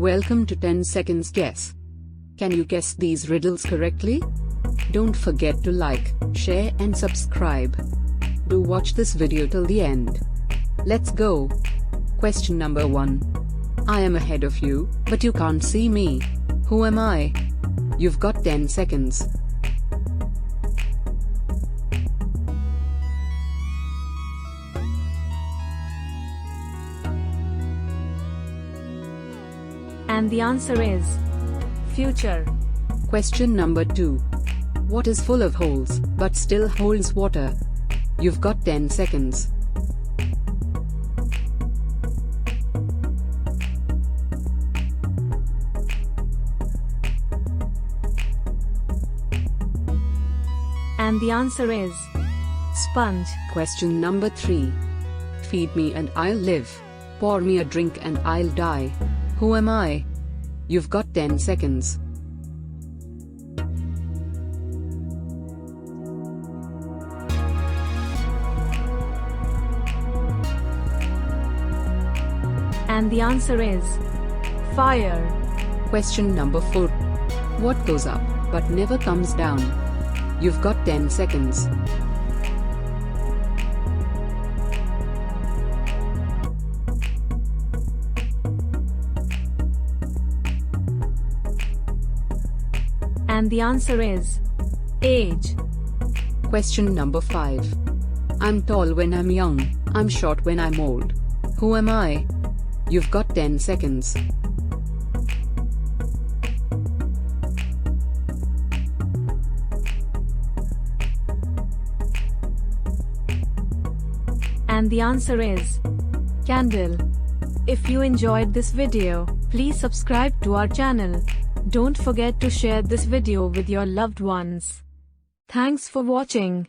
Welcome to 10 seconds guess. Can you guess these riddles correctly? Don't forget to like, share and subscribe. Do watch this video till the end. Let's go. Question number 1. I am ahead of you, but you can't see me. Who am I? You've got 10 seconds. And the answer is future. Question number 2. What is full of holes, but still holds water? You've got 10 seconds. And the answer is sponge. Question number 3. Feed me and I'll live. Pour me a drink and I'll die. Who am I? You've got 10 seconds. And the answer is fire. Question number 4. What goes up, but never comes down? You've got 10 seconds. And the answer is age. Question number 5. I'm tall when I'm young, I'm short when I'm old. Who am I? You've got 10 seconds. And the answer is candle. If you enjoyed this video, please subscribe to our channel. Don't forget to share this video with your loved ones. Thanks for watching.